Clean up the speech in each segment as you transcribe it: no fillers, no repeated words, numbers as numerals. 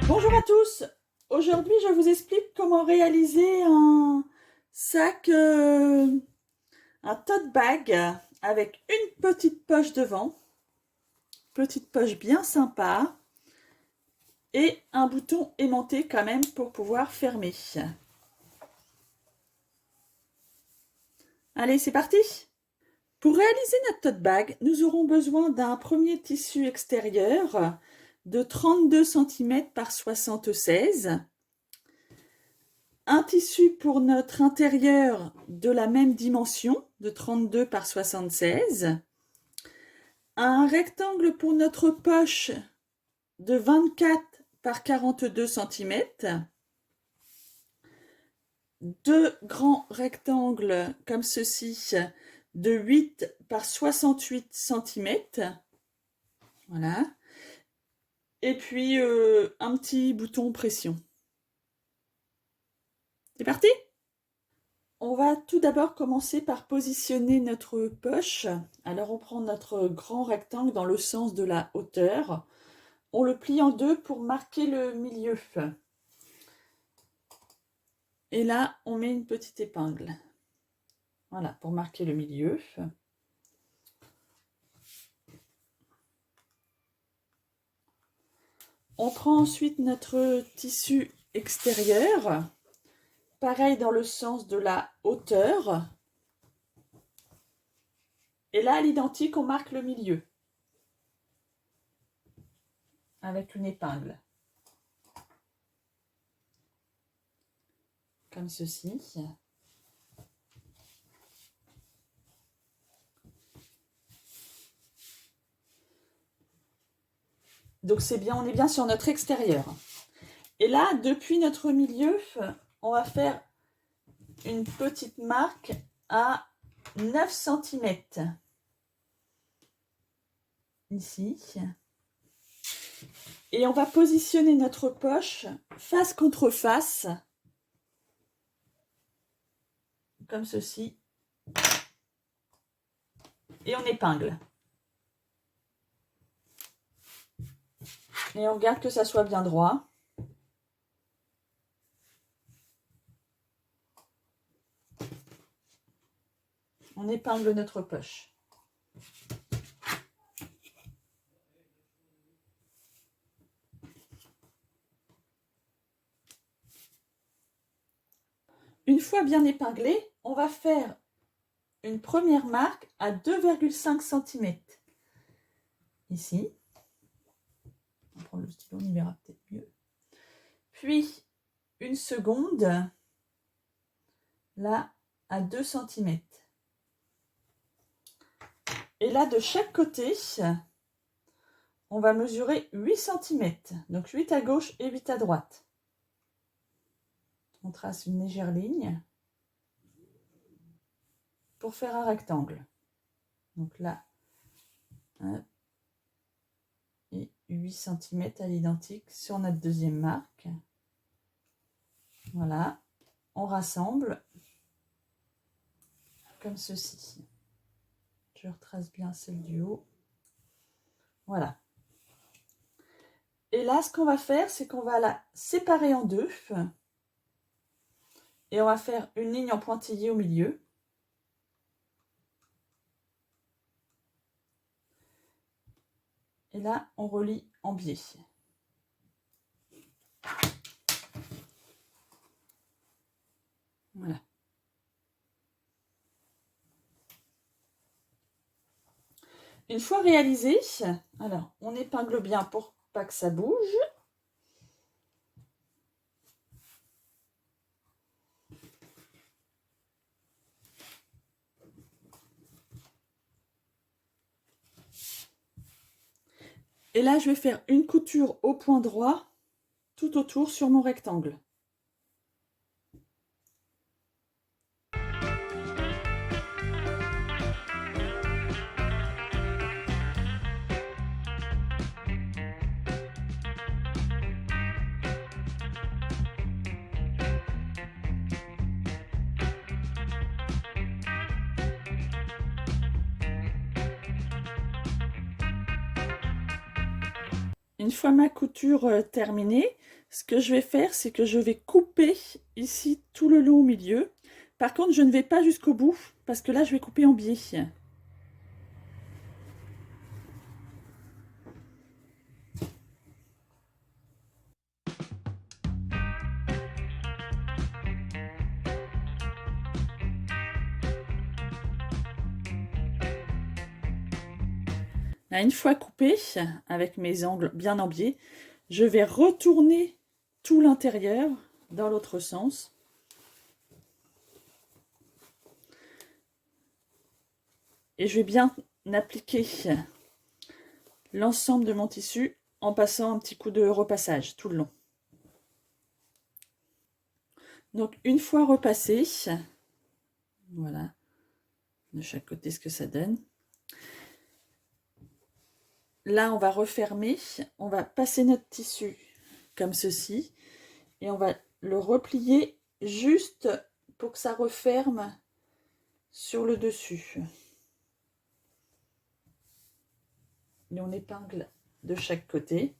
Bonjour à tous, aujourd'hui je vous explique comment réaliser un sac, un tote bag avec une petite poche devant, petite poche bien sympa et un bouton aimanté quand même pour pouvoir fermer. Allez, c'est parti! Pour réaliser notre tote bag, nous aurons besoin d'un premier tissu extérieur de 32 cm par 76 cm. Un tissu pour notre intérieur de la même dimension, de 32 par 76. Un rectangle pour notre poche de 24 par 42 cm. Deux grands rectangles comme ceci de 8 par 68 cm. Voilà. Et puis un petit bouton pression. C'est parti! On va tout d'abord commencer par positionner notre poche. Alors on prend notre grand rectangle dans le sens de la hauteur. On le plie en deux pour marquer le milieu. Et là, on met une petite épingle. Voilà, pour marquer le milieu. On prend ensuite notre tissu extérieur. Pareil dans le sens de la hauteur. Et là, à l'identique, on marque le milieu. Avec une épingle. Comme ceci. Donc c'est bien, on est bien sur notre extérieur. Et là, depuis notre milieu, on va faire une petite marque à 9 cm. Ici. Et on va positionner notre poche face contre face. Comme ceci. Et on épingle. Et on regarde que ça soit bien droit. On épingle notre poche. Une fois bien épinglé, on va faire une première marque à 2,5 cm. Ici. On va prendre le stylo, on y verra peut-être mieux. Puis, une seconde, là, à 2 cm. Et là, de chaque côté, on va mesurer 8 cm. Donc 8 à gauche et 8 à droite. On trace une légère ligne pour faire un rectangle. Donc là, 1 et 8 cm à l'identique sur notre deuxième marque. Voilà, on rassemble comme ceci. Je retrace bien celle du haut. Voilà. Et là, ce qu'on va faire, c'est qu'on va la séparer en deux. Et on va faire une ligne en pointillé au milieu. Et là, on relie en biais. Voilà. Une fois réalisé, alors on épingle bien pour pas que ça bouge. Et là, je vais faire une couture au point droit tout autour sur mon rectangle. Une fois ma couture terminée, Ce que je vais faire, c'est que je vais couper ici tout le long au milieu. Par contre, je ne vais pas jusqu'au bout, parce que là, je vais couper en biais. Là, une fois coupé, avec mes angles bien en biais, je vais retourner tout l'intérieur dans l'autre sens. Et je vais bien appliquer l'ensemble de mon tissu en passant un petit coup de repassage tout le long. Donc une fois repassé, voilà, de chaque côté ce que ça donne. Là, on va refermer, on va passer notre tissu comme ceci, et on va le replier juste pour que ça referme sur le dessus. Et on épingle de chaque côté.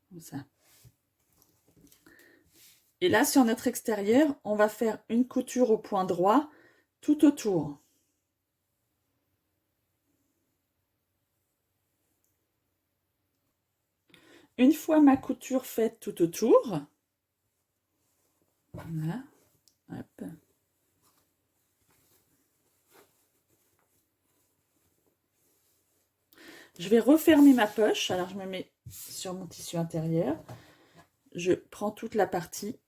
Comme ça. Et là, sur notre extérieur, on va faire une couture au point droit tout autour. Une fois ma couture faite tout autour, voilà, hop. Je vais refermer ma poche. Alors, je me mets sur mon tissu intérieur. Je prends toute la partie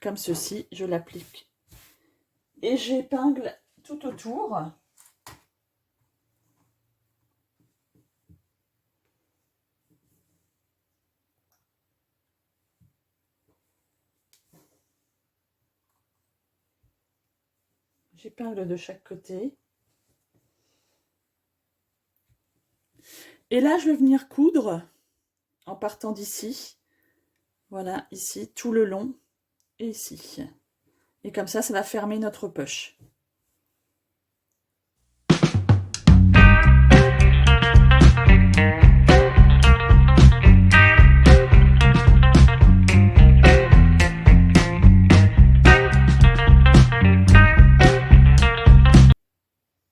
comme ceci, je l'applique et j'épingle tout autour. J'épingle de chaque côté. Et là, je vais venir coudre en partant d'ici. Voilà, ici, tout le long et ici. Et comme ça va fermer notre poche.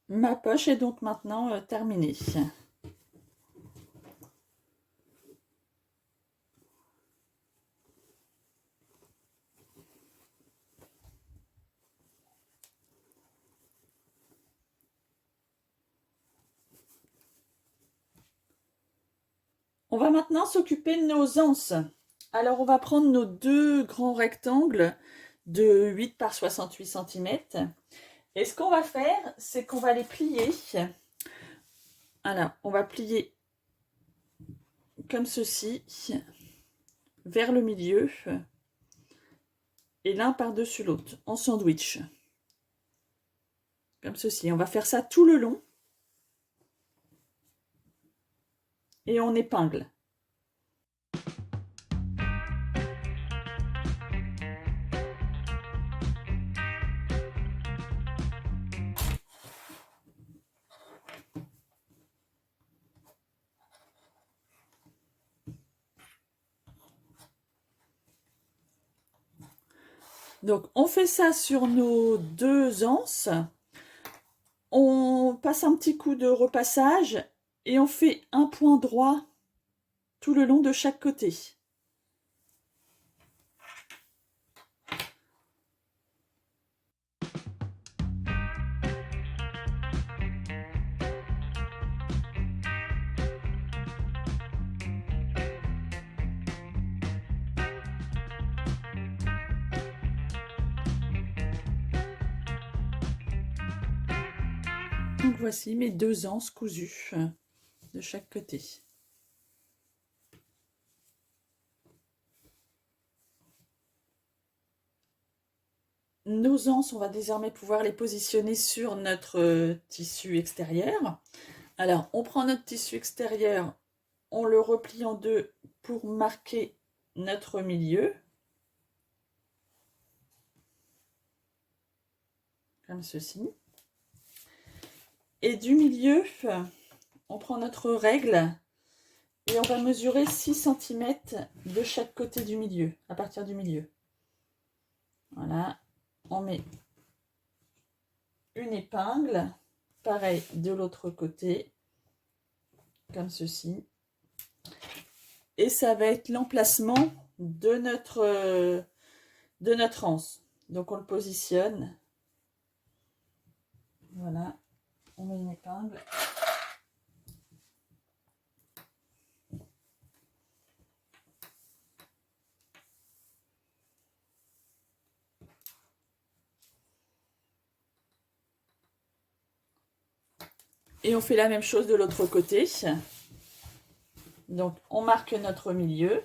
Ma poche est donc maintenant terminée. On va maintenant s'occuper de nos anses. Alors, on va prendre nos deux grands rectangles de 8 par 68 cm. Et ce qu'on va faire, c'est qu'on va les plier. Alors, on va plier comme ceci, vers le milieu, et l'un par-dessus l'autre, en sandwich. Comme ceci. On va faire ça tout le long. Et on épingle. Donc, on fait ça sur nos deux anses. On passe un petit coup de repassage et on fait un point droit tout le long de chaque côté. Donc voici mes deux anses cousues de chaque côté. Nos anses, on va désormais pouvoir les positionner sur notre tissu extérieur. Alors, on prend notre tissu extérieur, on le replie en deux pour marquer notre milieu. comme ceci. Et du milieu, on prend notre règle et on va mesurer 6 cm de chaque côté du milieu, à partir du milieu. Voilà, on met une épingle, pareil de l'autre côté, comme ceci. Et ça va être l'emplacement de notre anse. Donc on le positionne. Voilà, on met une épingle. Et on fait la même chose de l'autre côté. Donc on marque notre milieu.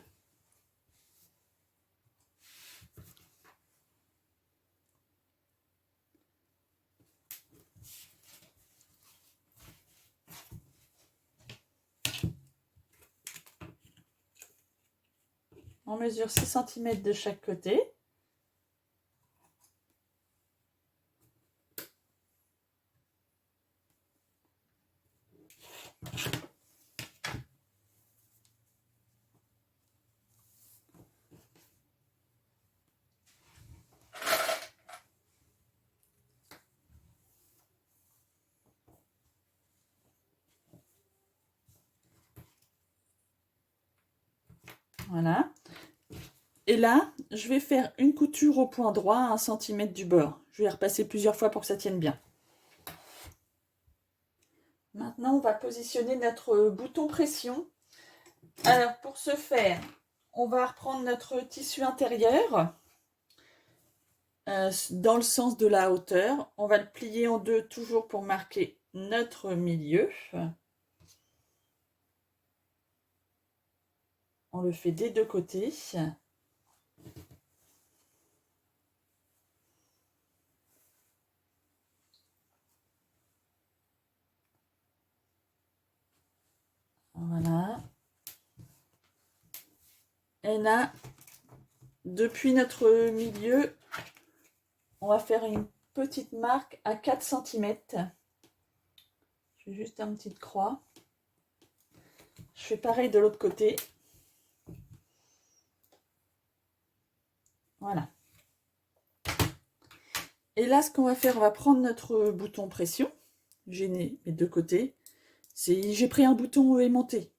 On mesure 6 cm de chaque côté. Voilà. Et là, je vais faire une couture au point droit à 1 cm du bord. Je vais repasser plusieurs fois pour que ça tienne bien. Maintenant, on va positionner notre bouton pression. Alors, pour ce faire, on va reprendre notre tissu intérieur dans le sens de la hauteur. On va le plier en deux, toujours pour marquer notre milieu. On le fait des deux côtés. Voilà. Et là, depuis notre milieu, on va faire une petite marque à 4 cm. Je fais juste une petite croix. Je fais pareil de l'autre côté. Voilà. Et là, ce qu'on va faire, on va prendre notre bouton pression. J'ai mes deux côtés. J'ai pris un bouton aimanté.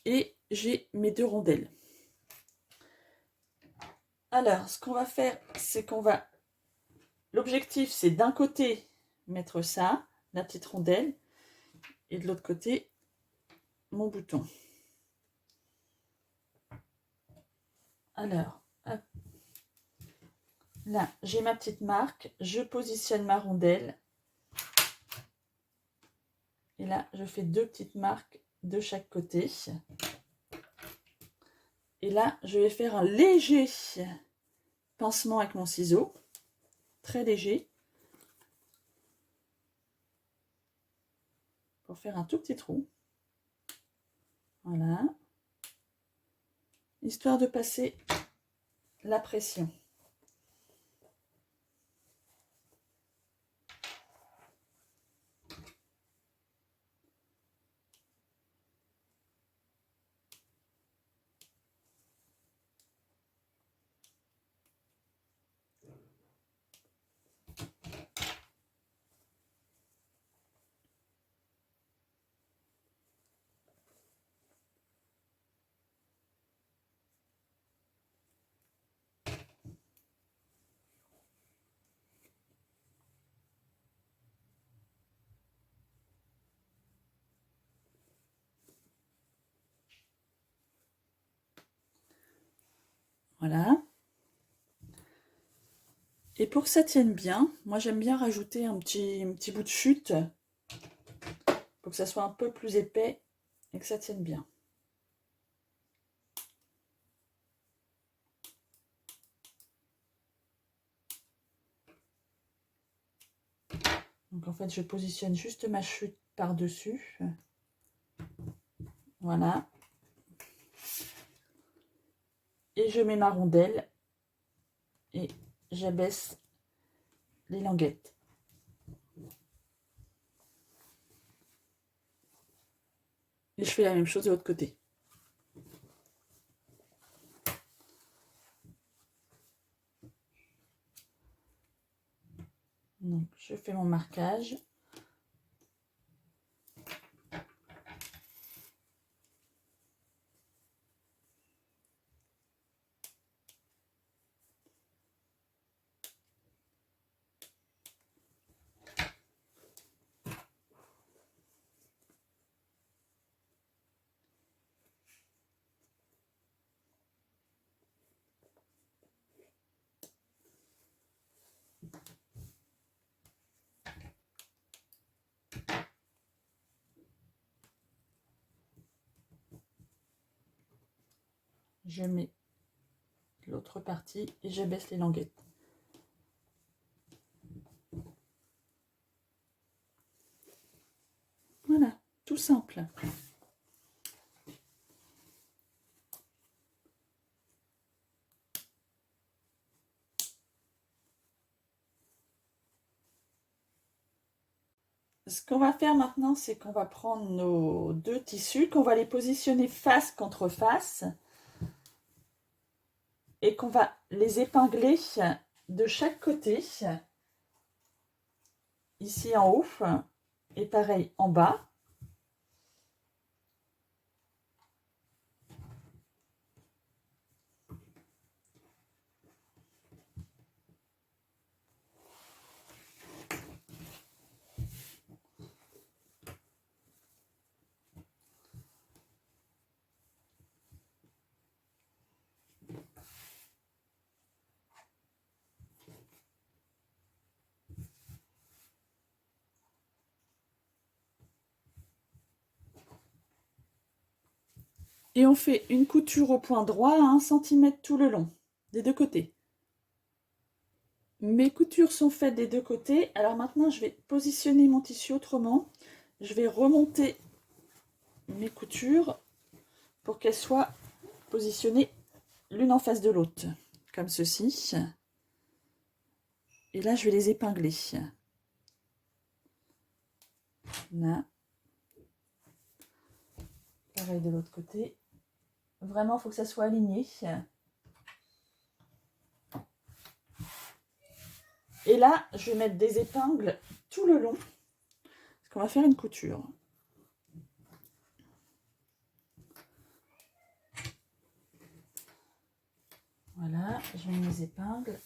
Et j'ai mes deux rondelles. Alors, ce qu'on va faire, c'est qu'on va... L'objectif, c'est d'un côté, mettre ça, la petite rondelle, et de l'autre côté, mon bouton. Alors, hop. Là, j'ai ma petite marque, je positionne ma rondelle. Et là, je fais deux petites marques de chaque côté. Et là, je vais faire un léger pincement avec mon ciseau. Très léger. Pour faire un tout petit trou. Voilà. Histoire de passer la pression. Voilà. Et pour que ça tienne bien, moi j'aime bien rajouter un petit bout de chute pour que ça soit un peu plus épais et que ça tienne bien. Donc en fait, je positionne juste ma chute par-dessus. Voilà. Et je mets ma rondelle et j'abaisse les languettes. Et je fais la même chose de l'autre côté. Donc, je fais mon marquage. Je mets l'autre partie et j'abaisse les languettes. Voilà, tout simple. Ce qu'on va faire maintenant, c'est qu'on va prendre nos deux tissus, qu'on va les positionner face contre face et qu'on va les épingler de chaque côté, ici en haut et pareil en bas. Et on fait une couture au point droit à 1 cm tout le long, des deux côtés. Mes coutures sont faites des deux côtés. Alors maintenant, je vais positionner mon tissu autrement. Je vais remonter mes coutures pour qu'elles soient positionnées l'une en face de l'autre, comme ceci. Et là, je vais les épingler. Là. Pareil de l'autre côté. Vraiment, il faut que ça soit aligné. Et là, je vais mettre des épingles tout le long, parce qu'on va faire une couture. Voilà, je mets mes épingles.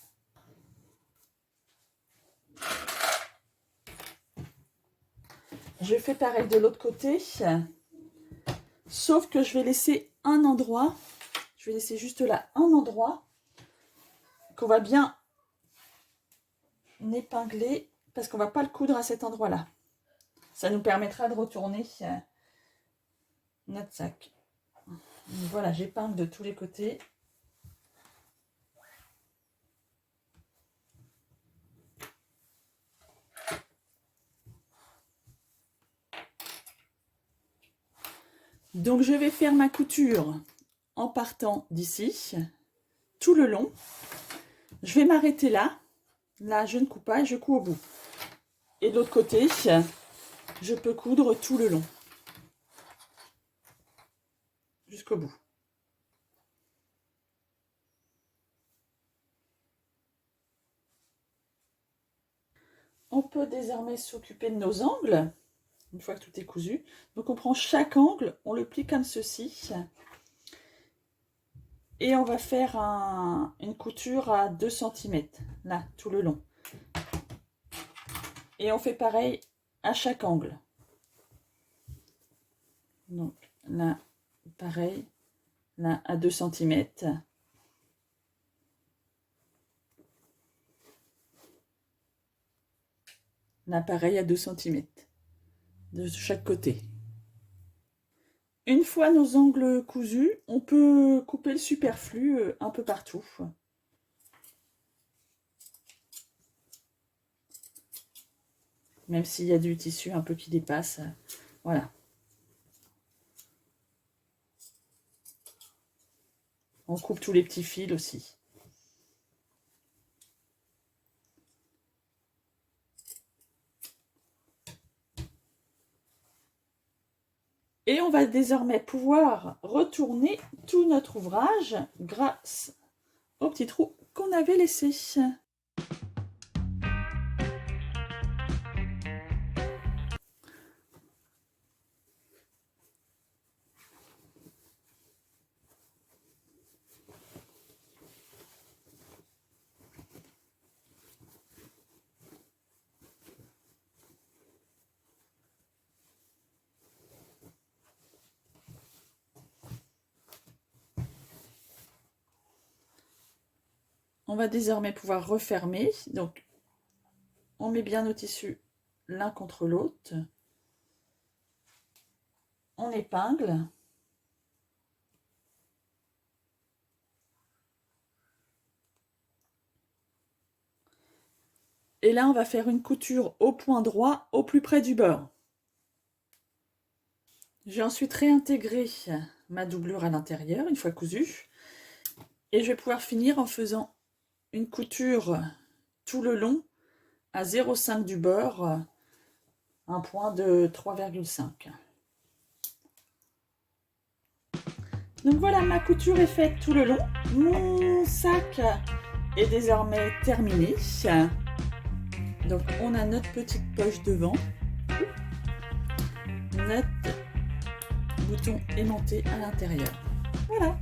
Je fais pareil de l'autre côté, sauf que je vais laisser un endroit, je vais laisser juste là un endroit qu'on va bien épingler, parce qu'on ne va pas le coudre à cet endroit-là. Ça nous permettra de retourner notre sac. Donc voilà, j'épingle de tous les côtés. Donc je vais faire ma couture en partant d'ici, tout le long. Je vais m'arrêter là. Là, je ne coupe pas et je couds au bout. Et de l'autre côté, je peux coudre tout le long. Jusqu'au bout. On peut désormais s'occuper de nos angles, une fois que tout est cousu. Donc on prend chaque angle, on le plie comme ceci. Et on va faire une couture à 2 cm, là, tout le long. Et on fait pareil à chaque angle. Donc là, pareil, là, à 2 cm. Là, pareil, à 2 cm de chaque côté. Une fois nos angles cousus, on peut couper le superflu un peu partout. Même s'il y a du tissu un peu qui dépasse. Voilà. On coupe tous les petits fils aussi. on va désormais pouvoir retourner tout notre ouvrage grâce au petit trou qu'on avait laissé. On va désormais pouvoir refermer. Donc, on met bien nos tissus l'un contre l'autre. On épingle. Et là, on va faire une couture au point droit, au plus près du bord. J'ai ensuite réintégré ma doublure à l'intérieur, une fois cousue. Et je vais pouvoir finir en faisant une couture tout le long à 0,5 du bord, un point de 3,5. Donc voilà, ma couture est faite tout le long. Mon sac est désormais terminé. Donc on a notre petite poche devant, notre bouton aimanté à l'intérieur. Voilà.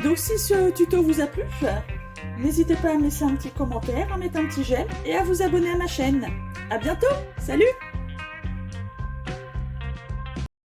Donc si ce tuto vous a plu, n'hésitez pas à me laisser un petit commentaire, à mettre un petit j'aime et à vous abonner à ma chaîne. À bientôt, salut!